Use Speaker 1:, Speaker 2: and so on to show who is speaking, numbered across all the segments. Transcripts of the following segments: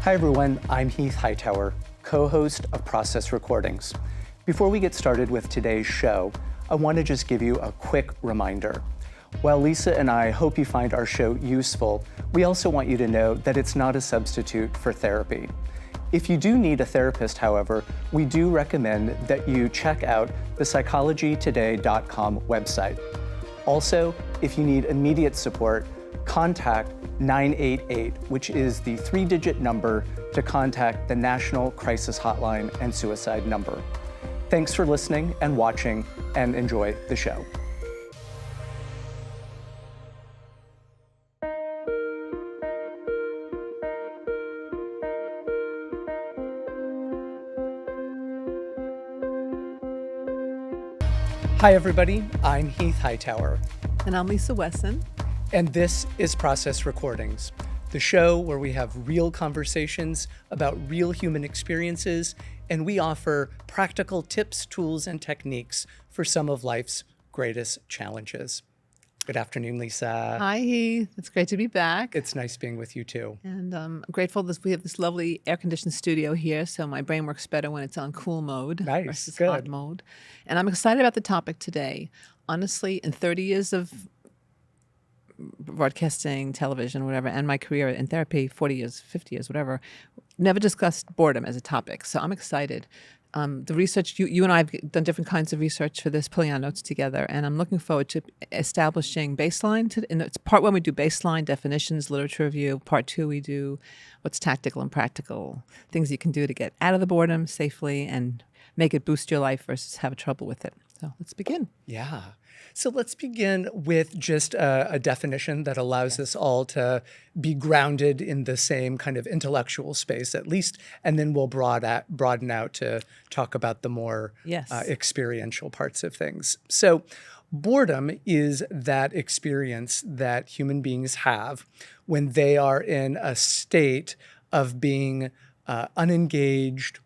Speaker 1: Hi everyone, I'm Heath Hightower, co-host of Process Recordings. Before we get started with today's show, I want to just give you a quick reminder. While Lisa and I hope you find our show useful, we also want you to know that it's not a substitute for therapy. If you do need a therapist, however, we do recommend that you check out the psychologytoday.com website. Also, if you need immediate support, contact 988, which is the 3-digit number to contact the National Crisis Hotline and Suicide number. Thanks for listening and watching, and enjoy the show. Hi everybody, I'm Heath Hightower.
Speaker 2: And I'm Lisa Wessan.
Speaker 1: And this is Process Recordings, the show where we have real conversations about real human experiences, and we offer practical tips, tools, and techniques for some of life's greatest challenges. Good afternoon, Lisa.
Speaker 2: Hi, Heath. It's great to be back.
Speaker 1: It's nice being with you too.
Speaker 2: And I'm grateful that we have this lovely air-conditioned studio here, so my brain works better when it's on cool mode versus
Speaker 1: good.
Speaker 2: hot mode. And I'm excited about the topic today. Honestly, in 30 years of broadcasting, television, whatever, and my career in therapy, 40 years, 50 years, whatever, never discussed boredom as a topic. So I'm excited. The research, you and I have done different kinds of research for this, pulling our notes together, and I'm looking forward to establishing baseline. In it's part one, we do baseline definitions, literature review. Part two, we do what's tactical and practical, things you can do to get out of the boredom safely and make it boost your life versus have trouble with it. So let's begin.
Speaker 1: Yeah. So let's begin with just a definition that allows us all to be grounded in the same kind of intellectual space, at least, and then we'll broaden out to talk about the more experiential parts of things. So boredom is that experience that human beings have when they are in a state of being unengaged,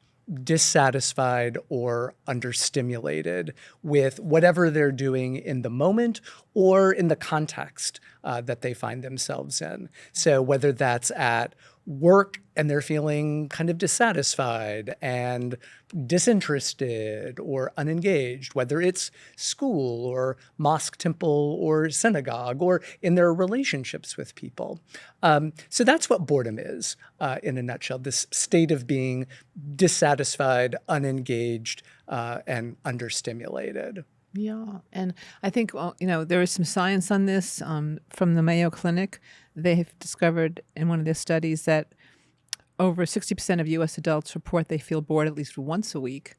Speaker 1: dissatisfied, or understimulated with whatever they're doing in the moment or in the context that they find themselves in. So whether that's at work and they're feeling kind of dissatisfied and disinterested or unengaged, whether it's school or mosque, temple, or synagogue, or in their relationships with people. So that's what boredom is in a nutshell, this state of being dissatisfied, unengaged, and understimulated.
Speaker 2: Yeah, and I think, there is some science on this from the Mayo Clinic. They have discovered in one of their studies that over 60% of U.S. adults report they feel bored at least once a week.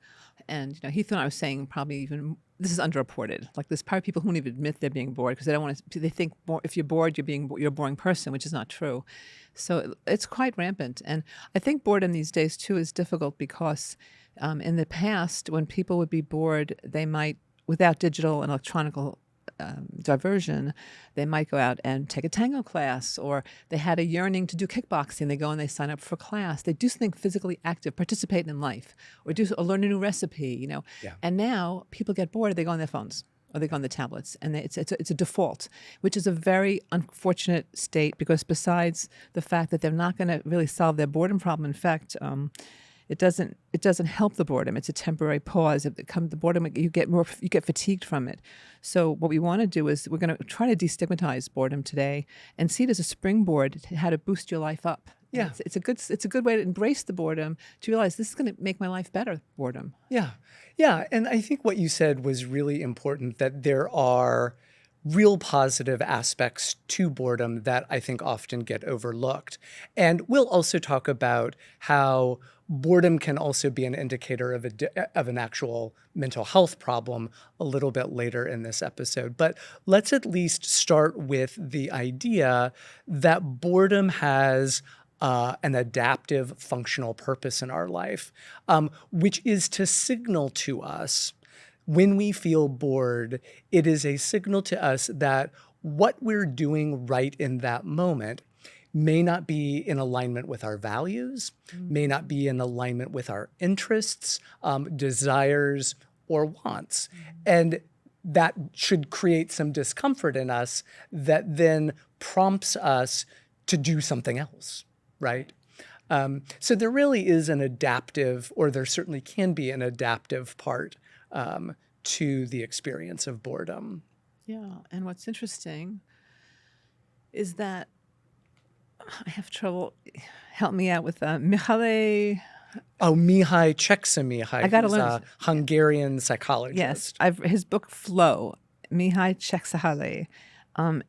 Speaker 2: And Heath and I was saying probably even this is underreported. Like there's probably people who won't even admit they're being bored because they don't want to. They think if you're bored, you're a boring person, which is not true. So it's quite rampant. And I think boredom these days too is difficult because in the past, when people would be bored, they might, without digital and electronic diversion, they might go out and take a tango class, or they had a yearning to do kickboxing. They go and they sign up for a class. They do something physically active, participate in life, or learn a new recipe.
Speaker 1: Yeah.
Speaker 2: And now people get bored. They go on their phones or they go on the tablets, and it's a default, which is a very unfortunate state because besides the fact that they're not going to really solve their boredom problem, in fact, it doesn't help the boredom. It's a temporary pause. If the boredom, you get fatigued from it. So what we want to do is we're going to try to destigmatize boredom today and see it as a springboard to how to boost your life up.
Speaker 1: Yeah,
Speaker 2: it's a good way to embrace the boredom, to realize this is going to make my life better. Boredom.
Speaker 1: Yeah, and I think what you said was really important, that there are real positive aspects to boredom that I think often get overlooked. And we'll also talk about how boredom can also be an indicator of an actual mental health problem a little bit later in this episode. But let's at least start with the idea that boredom has an adaptive functional purpose in our life, which is to signal to us when we feel bored. It is a signal to us that what we're doing right in that moment may not be in alignment with our values, may not be in alignment with our interests, desires, or wants. And that should create some discomfort in us that then prompts us to do something else, right? So there really is an adaptive, or there certainly can be an adaptive part to the experience of boredom.
Speaker 2: Yeah, and what's interesting is that I have trouble. Help me out with Mihaly.
Speaker 1: Oh, Mihai Csikszentmihalyi,
Speaker 2: I got to
Speaker 1: who's
Speaker 2: learn
Speaker 1: a
Speaker 2: this.
Speaker 1: Hungarian
Speaker 2: Yes,
Speaker 1: psychologist.
Speaker 2: his book Flow, Mihai Csikszentmihalyi,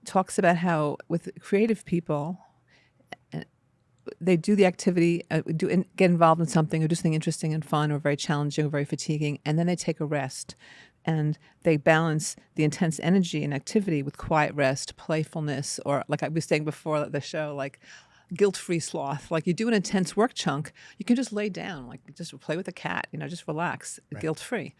Speaker 2: talks about how with creative people, they do the activity, get involved in something, or do something interesting and fun, or very challenging, or very fatiguing, and then they take a rest, and they balance the intense energy and activity with quiet rest, playfulness, or like I was saying before the show, like guilt-free sloth. Like you do an intense work chunk, you can just lay down, like just play with a cat, just relax, guilt-free.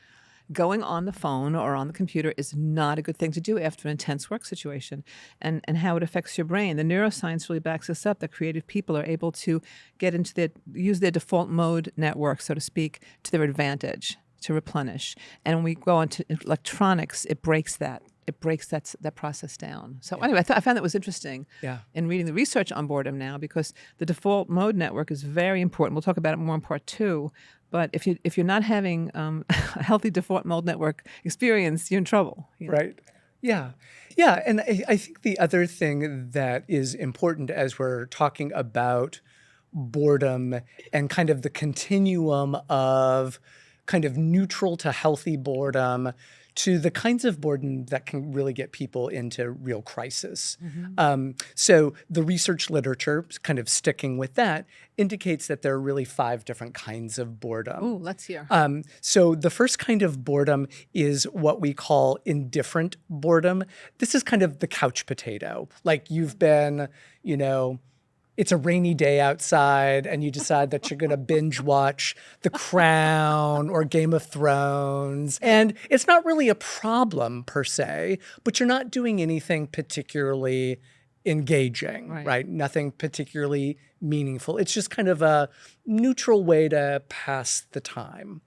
Speaker 2: Going on the phone or on the computer is not a good thing to do after an intense work situation, and how it affects your brain. The neuroscience really backs this up, that creative people are able to use their default mode network, so to speak, to their advantage, to replenish. And when we go into electronics, it breaks that. It breaks that process down. So anyway, I found that was interesting in reading the research on boredom now, because the default mode network is very important. We'll talk about it more in part 2. But if you're not having a healthy default mode network experience, you're in trouble.
Speaker 1: Right. Yeah. Yeah. And I think the other thing that is important as we're talking about boredom and kind of the continuum of kind of neutral to healthy boredom to the kinds of boredom that can really get people into real crisis. So the research literature, kind of sticking with that, indicates that there are really 5 different kinds of boredom.
Speaker 2: Ooh, let's hear.
Speaker 1: So the first kind of boredom is what we call indifferent boredom. This is kind of the couch potato. Like you've been, it's a rainy day outside and you decide that you're going to binge watch The Crown or Game of Thrones. And it's not really a problem per se, but you're not doing anything particularly engaging, right? Nothing particularly meaningful. It's just kind of a neutral way to pass the time,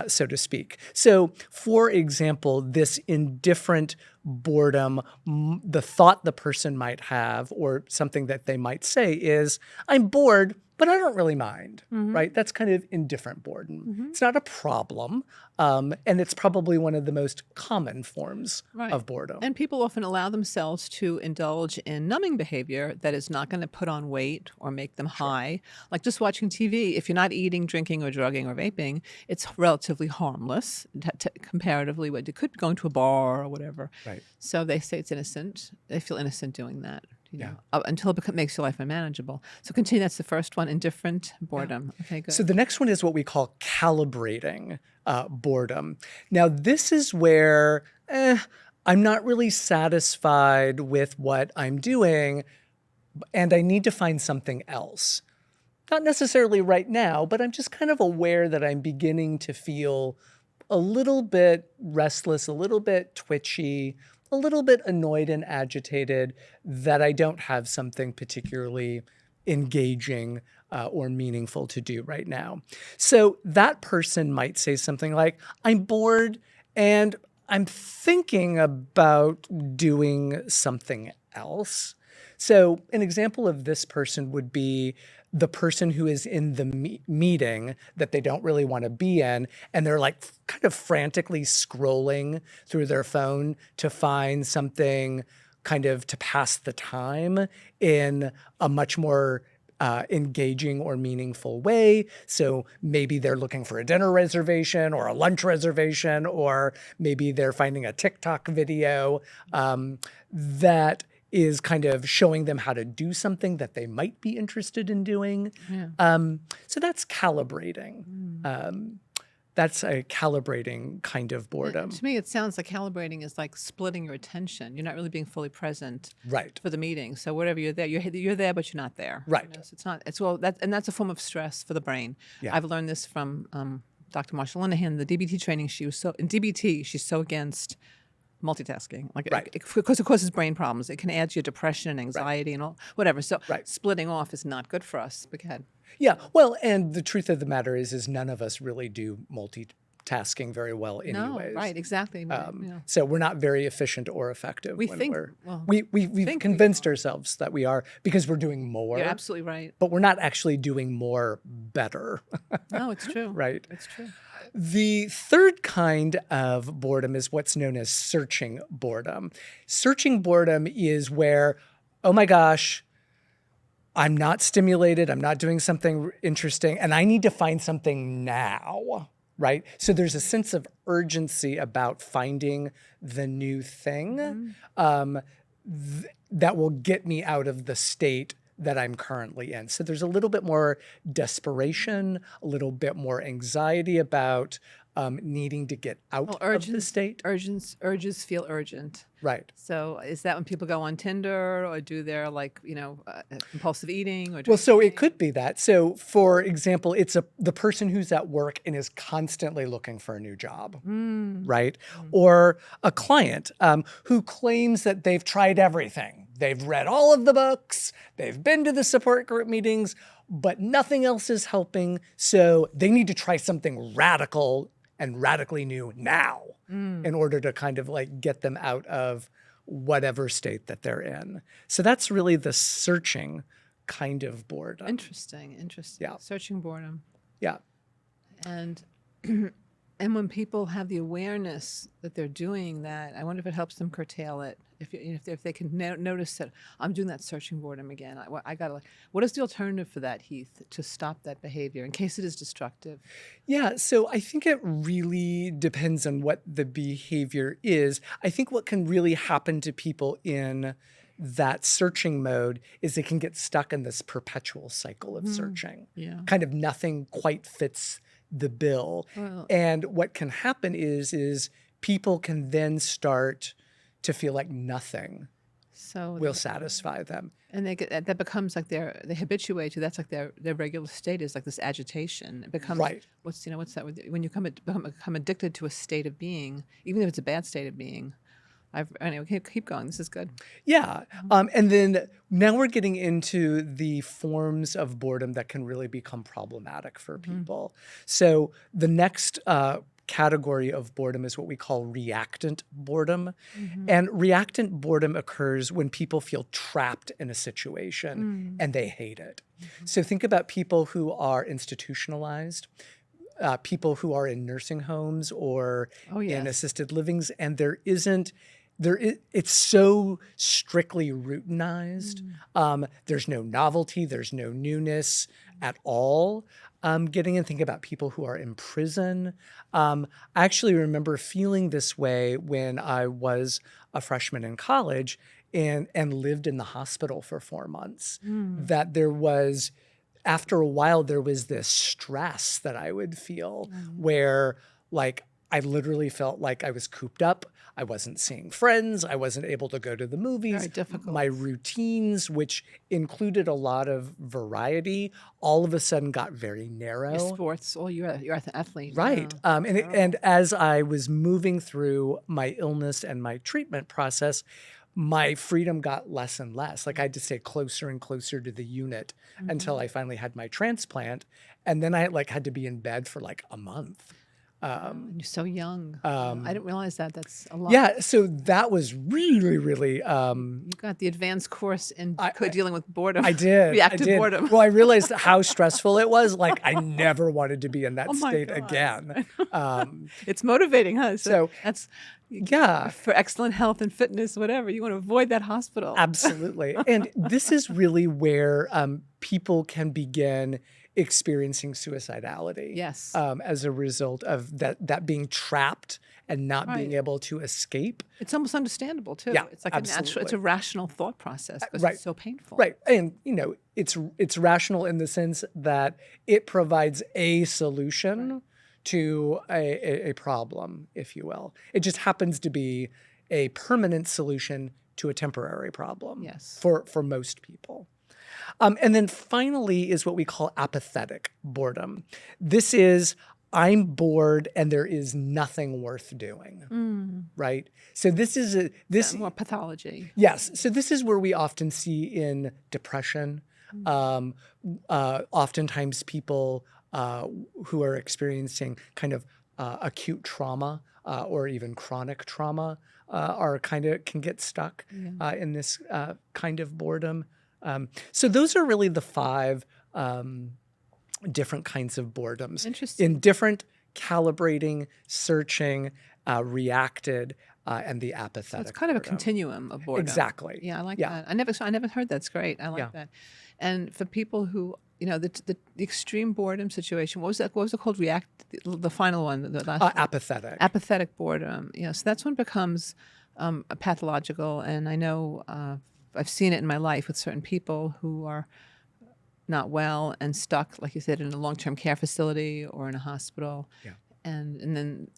Speaker 1: so to speak. So, for example, this indifferent boredom, the thought the person might have or something that they might say is, I'm bored, but I don't really mind, right? That's kind of indifferent boredom. It's not a problem, and it's probably one of the most common forms of boredom.
Speaker 2: And people often allow themselves to indulge in numbing behavior that is not going to put on weight or make them high. Like just watching TV, if you're not eating, drinking, or drugging, or vaping, it's relatively harmless comparatively. It could be going to a bar or whatever.
Speaker 1: Right.
Speaker 2: So they say it's innocent. They feel innocent doing that. Until it makes your life unmanageable. So continue. That's the first one, indifferent boredom. Okay, good.
Speaker 1: So the next one is what we call calibrating boredom. Now, this is where I'm not really satisfied with what I'm doing, and I need to find something else. Not necessarily right now, but I'm just kind of aware that I'm beginning to feel a little bit restless, a little bit twitchy, a little bit annoyed and agitated that I don't have something particularly engaging or meaningful to do right now. So that person might say something like, I'm bored and I'm thinking about doing something else. So an example of this person would be the person who is in the meeting that they don't really want to be in, and they're like kind of frantically scrolling through their phone to find something kind of to pass the time in a much more engaging or meaningful way. So maybe they're looking for a dinner reservation or a lunch reservation, or maybe they're finding a TikTok video that is kind of showing them how to do something that they might be interested in doing. So that's calibrating. That's a calibrating kind of boredom.
Speaker 2: To me, it sounds like calibrating is like splitting your attention. You're not really being fully present for the meeting. So wherever you're there, you're there, but you're not there.
Speaker 1: Right.
Speaker 2: So it's not. It's and that's a form of stress for the brain. I've learned this from Dr. Marsha Linehan, the DBT training. In DBT, she's so against multitasking, because it causes brain problems. It can add to your depression and anxiety and all whatever. So splitting off is not good for us. But go ahead.
Speaker 1: Yeah, well, and the truth of the matter is none of us really do multitasking tasking very well anyways.
Speaker 2: No, right, exactly. Yeah.
Speaker 1: So we're not very efficient or effective
Speaker 2: We
Speaker 1: when
Speaker 2: think,
Speaker 1: we're,
Speaker 2: well,
Speaker 1: we've
Speaker 2: think we
Speaker 1: convinced
Speaker 2: are.
Speaker 1: ourselves that we are because we're doing more,
Speaker 2: You're absolutely right.
Speaker 1: but we're not actually doing more better,
Speaker 2: No, it's true.
Speaker 1: right?
Speaker 2: It's true.
Speaker 1: The third kind of boredom is what's known as searching boredom. Searching boredom is where, oh my gosh, I'm not stimulated, I'm not doing something interesting, and I need to find something now, right? So there's a sense of urgency about finding the new thing that will get me out of the state that I'm currently in. So there's a little bit more desperation, a little bit more anxiety about needing to get out of the state.
Speaker 2: Urges feel urgent.
Speaker 1: Right.
Speaker 2: So is that when people go on Tinder or do their compulsive eating or
Speaker 1: Well, so it could be that. So for example, it's the person who's at work and is constantly looking for a new job, right? Or a client who claims that they've tried everything. They've read all of the books, they've been to the support group meetings, but nothing else is helping. So they need to try something radical and radically new now in order to kind of like get them out of whatever state that they're in. So that's really the searching kind of boredom.
Speaker 2: Interesting.
Speaker 1: Yeah.
Speaker 2: Searching boredom.
Speaker 1: Yeah.
Speaker 2: And and when people have the awareness that they're doing that, I wonder if it helps them curtail it. If they can notice that I'm doing that searching boredom again, I gotta. What is the alternative for that, Heath, to stop that behavior in case it is destructive?
Speaker 1: Yeah, so I think it really depends on what the behavior is. I think what can really happen to people in that searching mode is they can get stuck in this perpetual cycle of searching.
Speaker 2: Yeah.
Speaker 1: Kind of nothing quite fits the bill.
Speaker 2: Well,
Speaker 1: And what can happen is people can then start to feel like nothing
Speaker 2: so
Speaker 1: will satisfy them.
Speaker 2: and that becomes like they habituate to that's like their regular state is like this agitation. It becomes
Speaker 1: Right.
Speaker 2: what's that when you become addicted to a state of being, even if it's a bad state of being. Anyway, keep going. This is good.
Speaker 1: Yeah. And then now we're getting into the forms of boredom that can really become problematic for people. So the next category of boredom is what we call reactant boredom. And reactant boredom occurs when people feel trapped in a situation and they hate it. So think about people who are institutionalized, people who are in nursing homes or in assisted livings, and it's so strictly routinized. There's no novelty, there's no newness at all. Getting in, think about people who are in prison. I actually remember feeling this way when I was a freshman in college and lived in the hospital for 4 months. That there was, after a while, there was this stress that I would feel where like I literally felt like I was cooped up. I wasn't seeing friends. I wasn't able to go to the movies.
Speaker 2: Very difficult.
Speaker 1: My routines, which included a lot of variety, all of a sudden got very narrow.
Speaker 2: Your sports. Oh, you're an athlete.
Speaker 1: Right.
Speaker 2: Yeah.
Speaker 1: And as I was moving through my illness and my treatment process, my freedom got less and less. Like I had to stay closer and closer to the unit until I finally had my transplant. And then I had to be in bed for like a month.
Speaker 2: You're so young. I didn't realize that. That's a lot.
Speaker 1: Yeah, so that was really, really.
Speaker 2: You got the advanced course in dealing with boredom.
Speaker 1: I did.
Speaker 2: Reactive boredom.
Speaker 1: Well, I realized how stressful it was. Like I never wanted to be in that
Speaker 2: my
Speaker 1: state
Speaker 2: God.
Speaker 1: again.
Speaker 2: It's motivating, huh?
Speaker 1: So
Speaker 2: that's
Speaker 1: yeah,
Speaker 2: for excellent health and fitness, whatever. You want to avoid that hospital.
Speaker 1: absolutely. And this is really where people can begin experiencing suicidality.
Speaker 2: Yes.
Speaker 1: As a result of that being trapped and not being able to escape.
Speaker 2: It's almost understandable too.
Speaker 1: Yeah,
Speaker 2: it's like
Speaker 1: absolutely.
Speaker 2: it's a rational thought process because
Speaker 1: Right.
Speaker 2: it's so painful.
Speaker 1: Right. And it's rational in the sense that it provides a solution to a problem, if you will. It just happens to be a permanent solution to a temporary problem.
Speaker 2: Yes.
Speaker 1: For most people. And then finally is what we call apathetic boredom. This is, I'm bored and there is nothing worth doing, right? So this is
Speaker 2: More pathology.
Speaker 1: Yes. So this is where we often see in depression. Oftentimes people who are experiencing kind of acute trauma or even chronic trauma can get stuck in this kind of boredom. So those are really the 5 different kinds of boredoms
Speaker 2: Interesting.
Speaker 1: in different calibrating, searching, reacted, and the
Speaker 2: So
Speaker 1: apathetic.
Speaker 2: it's kind of a
Speaker 1: boredom.
Speaker 2: continuum of boredom.
Speaker 1: Exactly.
Speaker 2: Yeah, I like
Speaker 1: Yeah.
Speaker 2: that. I never heard that's great. I like
Speaker 1: Yeah.
Speaker 2: that. And for people who, the extreme boredom situation, what was that? What was it called? The final one, the last one?
Speaker 1: Apathetic.
Speaker 2: Apathetic boredom. So that's when it becomes a pathological. And I know I've seen it in my life with certain people who are not well and stuck, like you said, in a long-term care facility or in a hospital.
Speaker 1: Yeah.
Speaker 2: And then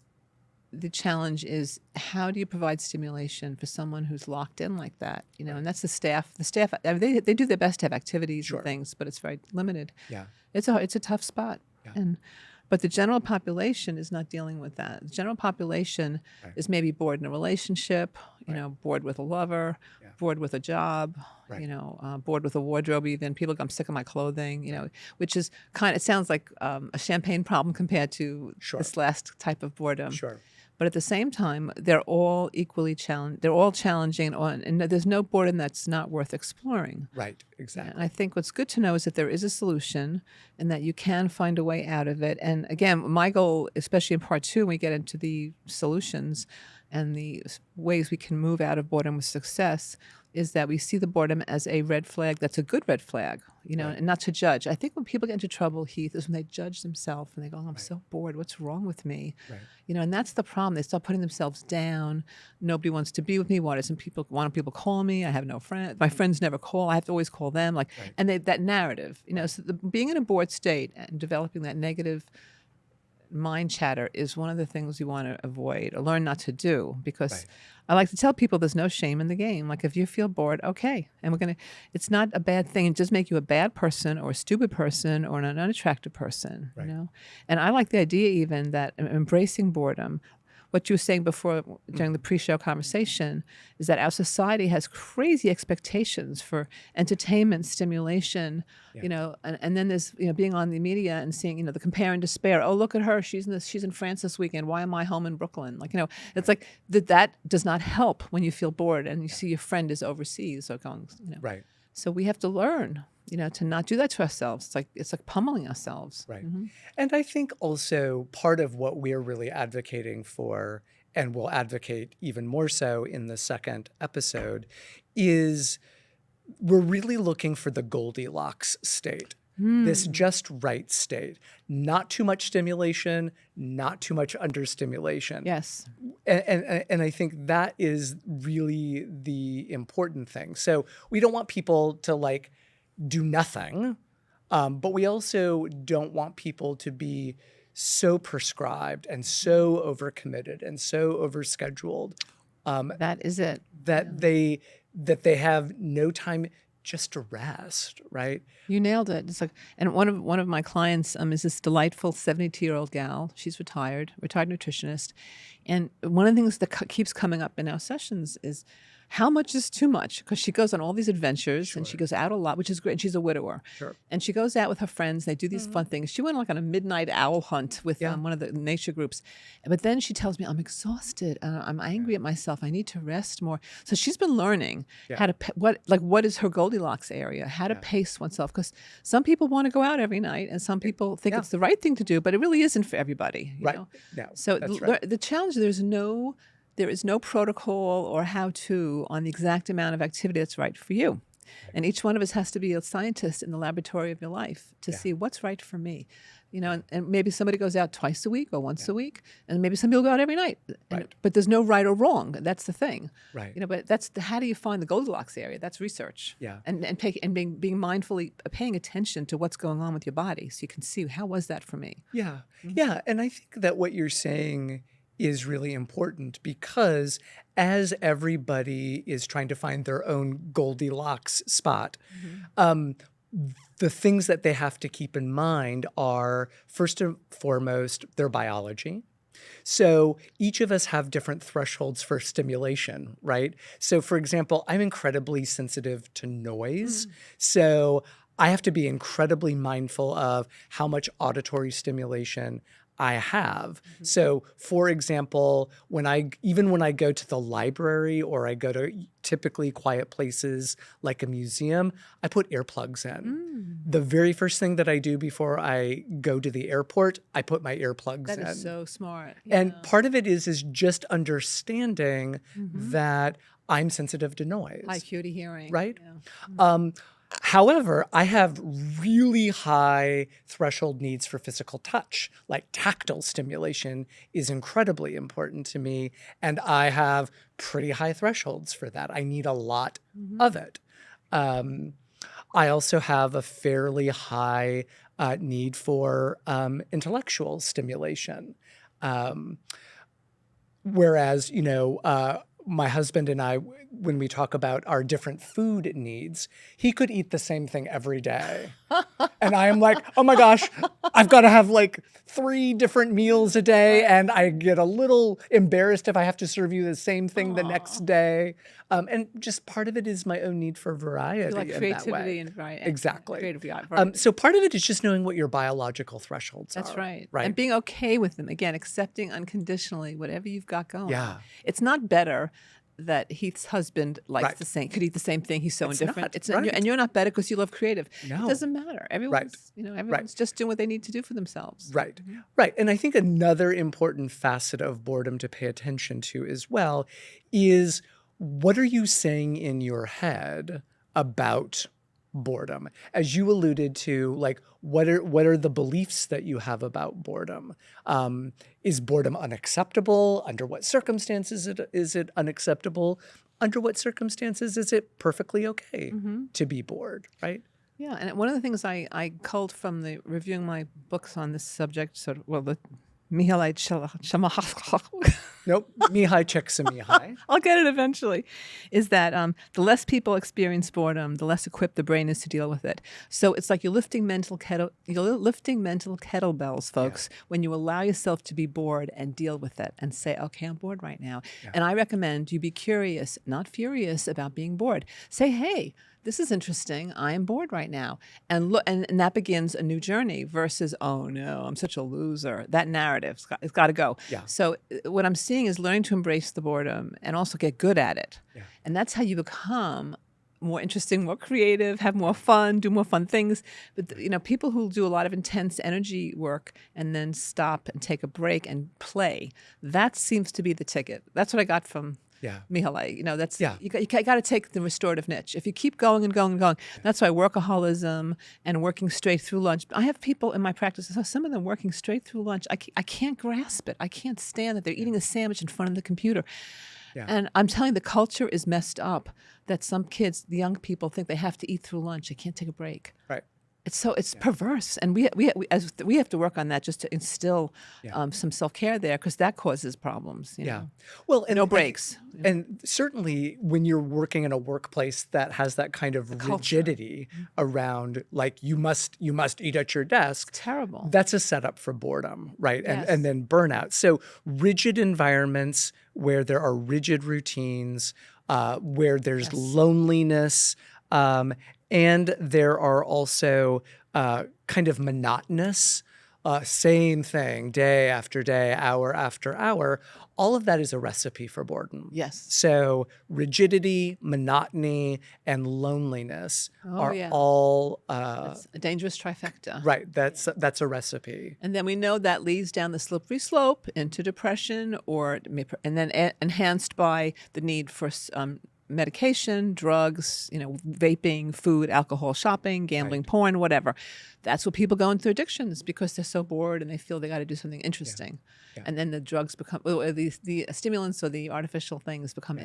Speaker 2: the challenge is, how do you provide stimulation for someone who's locked in like that? And that's the staff. The staff, I mean, they do their best to have activities and things, but it's very limited.
Speaker 1: Yeah.
Speaker 2: It's a tough spot.
Speaker 1: Yeah.
Speaker 2: But the general population is not dealing with that. The general population is maybe bored in a relationship, bored with a lover, bored with a job, bored with a wardrobe even. People go, I'm sick of my clothing, which is it sounds like a champagne problem compared to this last type of boredom.
Speaker 1: Sure.
Speaker 2: But at the same time, they're all equally challenging. They're all challenging, and there's no boredom that's not worth exploring.
Speaker 1: Right, exactly.
Speaker 2: And I think what's good to know is that there is a solution and that you can find a way out of it. And again, my goal, especially in part 2, when we get into the solutions and the ways we can move out of boredom with success, is that we see the boredom as a red flag that's a good red flag, and not to judge. I think when people get into trouble, Heath, is when they judge themselves and they go, I'm so bored. What's wrong with me?
Speaker 1: Right.
Speaker 2: And that's the problem. They start putting themselves down. Nobody wants to be with me. Why don't people call me? I have no friends. My friends never call. I have to always call them. And that narrative, so being in a bored state and developing that negative mind chatter is one of the things you want to avoid or learn not to do, because I like to tell people there's no shame in the game. Like, if you feel bored, okay. And it's not a bad thing. It doesn't make you a bad person or a stupid person or an unattractive person, And I like the idea even that embracing boredom, what you were saying before during the pre-show conversation, is that our society has crazy expectations for entertainment, stimulation, and then there's, being on the media and seeing, the compare and despair. Oh, look at her. She's in France this weekend. Why am I home in Brooklyn? It's like that does not help when you feel bored and you see your friend is overseas or going,
Speaker 1: Right.
Speaker 2: So we have to learn, to not do that to ourselves. It's like pummeling ourselves.
Speaker 1: Right. Mm-hmm. And I think also part of what we're really advocating for, and will advocate even more so in the second episode, is we're really looking for the Goldilocks state, this just right state. Not too much stimulation, not too much understimulation.
Speaker 2: Yes.
Speaker 1: And I think that is really the important thing. So we don't want people to do nothing, but we also don't want people to be so prescribed and so overcommitted and so overscheduled.
Speaker 2: That is it.
Speaker 1: That they have no time just to rest, right?
Speaker 2: You nailed it. It's like, and one of my clients is this delightful 72-year-old gal. She's retired nutritionist, and one of the things that keeps coming up in our sessions is how much is too much, because she goes on all these adventures and she goes out a lot, which is great. And she's a widower. Sure. And she goes out with her friends. They do these fun things. She went on a midnight owl hunt with one of the nature groups. But then she tells me, I'm exhausted. I'm angry at myself. I need to rest more. So she's been learning how to, what is her Goldilocks area, how to pace oneself. Because some people want to go out every night and some people think it's the right thing to do, but it really isn't for everybody. You know?
Speaker 1: No,
Speaker 2: so the challenge, there is no protocol or how-to on the exact amount of activity that's right for you. And each one of us has to be a scientist in the laboratory of your life to see what's right for me. And maybe somebody goes out twice a week or once a week, and maybe some people go out every night. But there's no right or wrong. That's the thing.
Speaker 1: Right.
Speaker 2: But how do you find the Goldilocks area? That's research.
Speaker 1: Yeah.
Speaker 2: And being mindfully paying attention to what's going on with your body, so you can see, how was that for me?
Speaker 1: Yeah. Yeah. And I think that what you're saying is really important, because as everybody is trying to find their own Goldilocks spot, the things that they have to keep in mind are, first and foremost, their biology. So each of us have different thresholds for stimulation, right? So for example, I'm incredibly sensitive to noise. So I have to be incredibly mindful of how much auditory stimulation I have. So, for example, when I go to the library or I go to typically quiet places like a museum, I put earplugs in. The very first thing that I do before I go to the airport, I put my earplugs in.
Speaker 2: That is so smart.
Speaker 1: And part of it is just understanding that I'm sensitive to noise.
Speaker 2: High acuity hearing.
Speaker 1: Right?
Speaker 2: Yeah.
Speaker 1: However, I have really high threshold needs for physical touch. Like tactile stimulation is incredibly important to me, and I have pretty high thresholds for that. I need a lot of it. I also have a fairly high need for intellectual stimulation. Whereas, my husband and I, when we talk about our different food needs, he could eat the same thing every day. And I am like, oh my gosh, I've got to have like 3 different meals a day. And I get a little embarrassed if I have to serve you the same thing the next day. And just part of it is my own need for variety.
Speaker 2: You like
Speaker 1: in
Speaker 2: creativity
Speaker 1: that way.
Speaker 2: and variety.
Speaker 1: Exactly.
Speaker 2: Creative variety.
Speaker 1: So part of it is just knowing what your biological thresholds are.
Speaker 2: That's right.
Speaker 1: Right.
Speaker 2: And being okay with them. Again, accepting unconditionally whatever you've got going.
Speaker 1: Yeah.
Speaker 2: It's not better that Heath's husband likes
Speaker 1: Right.
Speaker 2: could eat the same thing. He's so
Speaker 1: It's
Speaker 2: indifferent.
Speaker 1: not, right.
Speaker 2: And you're not better because you love creative.
Speaker 1: No.
Speaker 2: It doesn't matter. Everyone's just doing what they need to do for themselves.
Speaker 1: Right, right. And I think another important facet of boredom to pay attention to as well is, what are you saying in your head about boredom? As you alluded to, like, what are the beliefs that you have about boredom? Is boredom unacceptable? Under what circumstances is it unacceptable? Under what circumstances is it perfectly okay to be bored, right?
Speaker 2: Yeah, and one of the things I culled from the reviewing my books on this subject, the Mihaly
Speaker 1: Nope, Mihai Csikszentmihalyi.
Speaker 2: I'll get it eventually, is that the less people experience boredom, the less equipped the brain is to deal with it. So it's like you're lifting mental kettlebells, folks, when you allow yourself to be bored and deal with it and say, okay, I'm bored right now. Yeah. And I recommend you be curious, not furious about being bored. Say, hey, this is interesting. I am bored right now. And look, and that begins a new journey versus, oh no, I'm such a loser. That narrative's got to go.
Speaker 1: Yeah.
Speaker 2: So what I'm seeing is learning to embrace the boredom and also get good at it.
Speaker 1: Yeah.
Speaker 2: And that's how you become more interesting, more creative, have more fun, do more fun things. But people who do a lot of intense energy work and then stop and take a break and play, that seems to be the ticket. That's what I got from Mihaly. That's you got to take the restorative niche. If you keep going and going and going, that's why workaholism and working straight through lunch. I have people in my practice, some of them working straight through lunch. I can't grasp it. I can't stand that they're eating a sandwich in front of the computer. Yeah. And I'm telling you, the culture is messed up that some kids, the young people, think they have to eat through lunch. They can't take a break.
Speaker 1: Right.
Speaker 2: It's perverse, and we have to work on that just to instill some self-care there, because that causes problems. You know?
Speaker 1: Well, and
Speaker 2: no breaks.
Speaker 1: And certainly when you're working in a workplace that has that kind of rigidity around, like, you must eat at your desk.
Speaker 2: It's terrible.
Speaker 1: That's a setup for boredom, right?
Speaker 2: Yes.
Speaker 1: And then burnout. So rigid environments where there are rigid routines, where there's loneliness. And there are also kind of monotonous, same thing, day after day, hour after hour. All of that is a recipe for boredom.
Speaker 2: Yes.
Speaker 1: So rigidity, monotony, and loneliness are all
Speaker 2: that's a dangerous trifecta.
Speaker 1: Right. That's a recipe.
Speaker 2: And then we know that leads down the slippery slope into depression, and then enhanced by the need for medication, drugs, vaping, food, alcohol, shopping, gambling, porn, whatever. That's what people go into addictions, because they're so bored and they feel they got to do something interesting. Yeah. And then the drugs become, or the stimulants or the artificial things become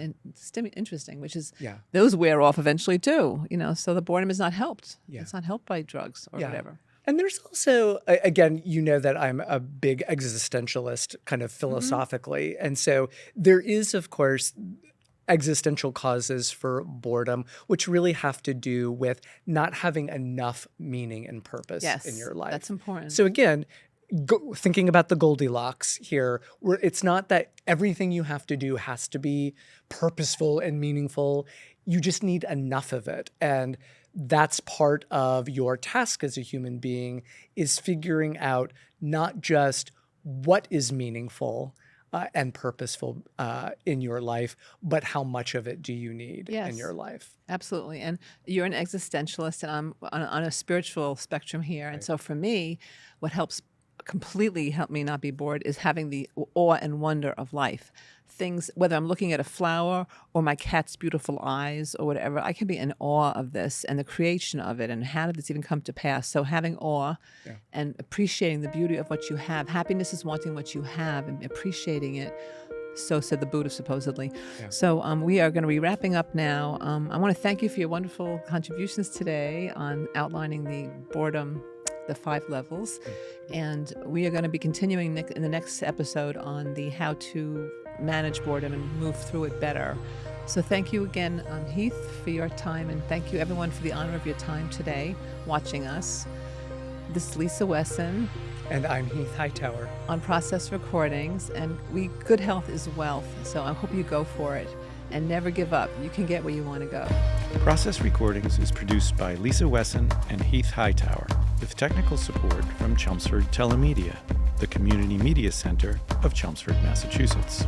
Speaker 2: interesting, which is, those wear off eventually too. So the boredom is not helped. Yeah. It's not helped by drugs or whatever.
Speaker 1: And there's also, again, that I'm a big existentialist kind of philosophically. And so there is, of course, existential causes for boredom, which really have to do with not having enough meaning and purpose in your life.
Speaker 2: That's important.
Speaker 1: So again, thinking about the Goldilocks here, where it's not that everything you have to do has to be purposeful and meaningful. You just need enough of it. And that's part of your task as a human being, is figuring out not just what is meaningful and purposeful in your life, but how much of it do you need in
Speaker 2: Yes.
Speaker 1: your life?
Speaker 2: Absolutely. And you're an existentialist, and I'm on a spiritual spectrum here. And so for me, what completely help me not be bored is having the awe and wonder of life. Things, whether I'm looking at a flower or my cat's beautiful eyes or whatever, I can be in awe of this and the creation of it and how did this even come to pass. So having awe and appreciating the beauty of what you have. Happiness is wanting what you have and appreciating it. So said the Buddha, supposedly.
Speaker 1: Yeah.
Speaker 2: So we are going to be wrapping up now. I want to thank you for your wonderful contributions today on outlining the boredom, the 5 levels. And we are going to be continuing in the next episode on the how to manage boredom and move through it better. So thank you again, Heath, for your time. And thank you, everyone, for the honor of your time today watching us. This is Lisa Wessan.
Speaker 1: And I'm Heath Hightower.
Speaker 2: On Process Recordings, and good health is wealth, so I hope you go for it and never give up. You can get where you want to go.
Speaker 3: Process Recordings is produced by Lisa Wessan and Heath Hightower, with technical support from Chelmsford TeleMedia, the community media center of Chelmsford, Massachusetts.